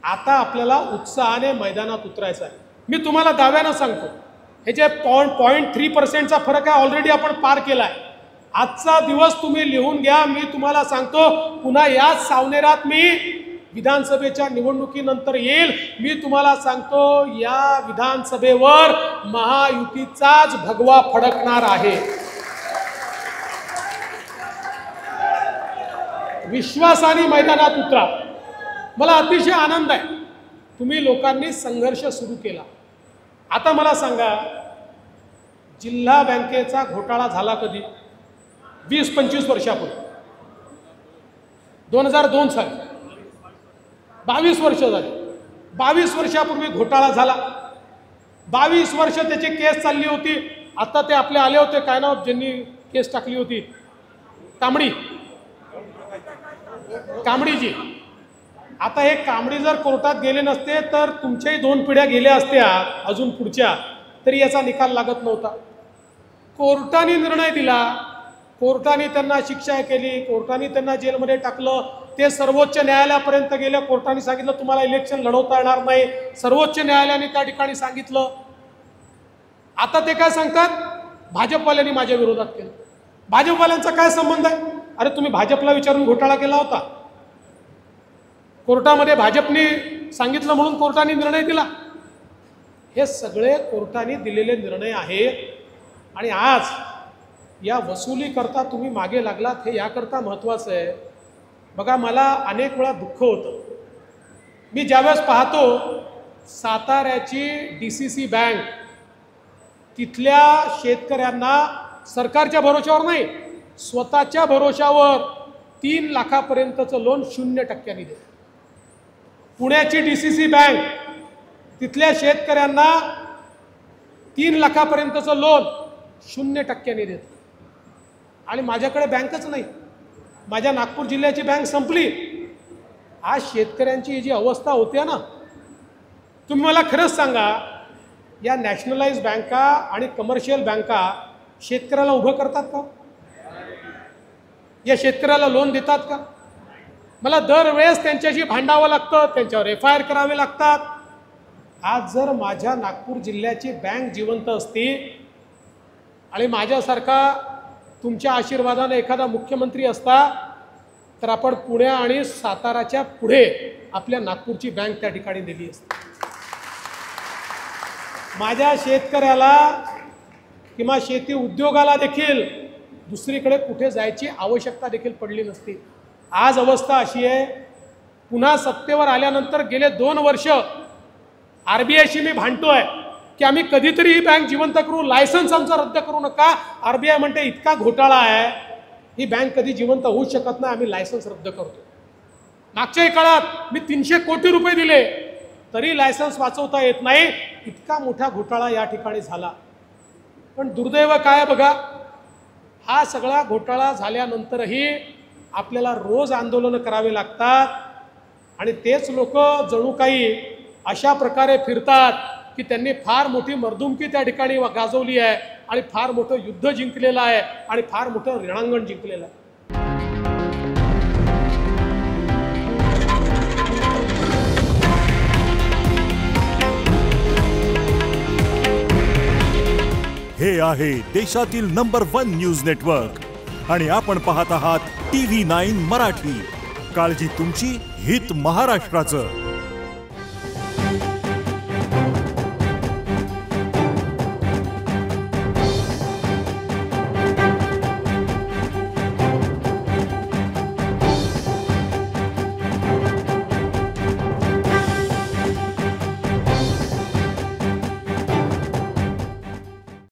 आता आपल्याला उत्साहाने मैदानात उतरायचं आहे। मी तुम्हाला दाव्यानं सांगतो, हे जे 0.3%चा फरक आहे ऑलरेडी आपण पार केला आहे। आजचा दिवस तुम्ही लिहून घ्या। मी तुम्हाला सांगतो, पुन्हा याच सावनेरात मी विधानसभेच्या निवडणुकीनंतर येईल। मी तुम्हाला सांगतो, या विधानसभेवर महायुतीचाच भगवा फडकणार आहे। विश्वासाने मैदानात उतरा। मला अतिशय आनंद आहे, तुम्ही लोकांनी संघर्ष सुरू केला। आता मला सांगा, जिल्हा बँकेचा घोटाळा झाला कधी? 20-25 वर्षापूर्वी, 2002 साली। 22 वर्ष झाली। 22 वर्षापूर्वी घोटाळा झाला। 22 वर्ष त्याची केस चालली होती। आता ते आपले आले होते, काय नाव ज्यांनी केस टाकली होती, कांबडीजी। आता हे कांबडी जर कोर्टात गेले नसते तर तुमच्याही 2 पिढ्या गेल्या असत्या अजून पुढच्या, तरी याचा निकाल लागत नव्हता। कोर्टाने निर्णय दिला, कोर्टाने त्यांना शिक्षा केली, कोर्टाने त्यांना जेलमध्ये टाकलं। ते सर्वोच्च न्यायालयापर्यंत गेले। कोर्टाने सांगितलं तुम्हाला इलेक्शन लढवता येणार नाही। सर्वोच्च न्यायालयाने त्या ठिकाणी सांगितलं। आता ते काय सांगतात, भाजपवाल्यांनी माझ्या विरोधात केलं। भाजपवाल्यांचा काय संबंध आहे? अरे तुम्ही भाजपला विचारून घोटाळा केला होता? कोर्टामध्ये भाजपने सांगितलं म्हणून कोर्टाने निर्णय दिला? हे सगळे कोर्टाने दिलेले निर्णय आहेत। आणि आज या वसुली करता तुम्ही मागे लागलात, हे याकरता महत्त्वाचं आहे। बघा, मला अनेक वेळा दुःख होतं। मी ज्यावेळेस पाहतो साताऱ्याची DCC बँक तिथल्या शेतकऱ्यांना सरकारच्या भरोशावर नाही, स्वतःच्या भरोशावर 3 लाखापर्यंतचं लोन 0% देते। पुण्याची DCC बँक तिथल्या शेतकऱ्यांना 3 लाखापर्यंतचं लोन 0% देते। आणि माझ्याकडे बँकच नाही, माझ्या नागपूर जिल्ह्याची बँक संपली। आज शेतकऱ्यांची ही जी अवस्था होते ना, तुम्ही मला खरंच सांगा, या नॅशनलाइज बँका आणि कमर्शियल बँका शेतकऱ्याला उभं करतात का? या शेतकऱ्याला लोन देतात का? मला दरवेळेस त्यांच्याशी भांडावं लागतं, त्यांच्यावर FIR करावे लागतात। आज जर माझ्या नागपूर जिल्ह्याची बँक जिवंत असती आणि माझ्यासारखा तुमच्या आशीर्वादाने एखादा मुख्यमंत्री असता, तर आपण पुणे आणि साताराच्या पुढे आपल्या नागपूरची बँक त्या ठिकाणी दिली असती। माझ्या शेतकऱ्याला किंवा शेती उद्योगाला देखील दुसरीकडे कुठे जायची आवश्यकता देखील पडली नसती। आज अवस्था अशी आहे, पुन्हा सत्तेवर आल्यानंतर गेले 2 वर्ष RBIशी मी भांडतोय की आम्ही कधीतरी ही बँक जिवंत करू, लायसन्स आमचा रद्द करू नका। RBI म्हणते इतका घोटाळा आहे, ही बँक कधी जिवंत होऊ शकत नाही, आम्ही लायसन्स रद्द करतो। मागच्याही काळात मी 300 कोटी रुपये दिले तरी लायसन्स वाचवता येत नाही, इतका मोठा घोटाळा या ठिकाणी झाला। पण दुर्दैव काय बघा, हा सगळा घोटाळा झाल्यानंतरही आपल्याला रोज आंदोलन करावे लागतात। आणि तेच लोक जणू काही अशा प्रकारे फिरतात की त्यांनी फार मोठी मर्दुमकी त्या ठिकाणी गाजवली आहे आणि फार मोठं युद्ध जिंकलेलं आहे आणि फार मोठं रणांगण जिंकलेलं आहे। हे आहे देशातील नंबर 1 न्यूज नेटवर्क आणि आपण पाहत आहात TV9 मराठी। काळजी तुमची, हित महाराष्ट्राचं।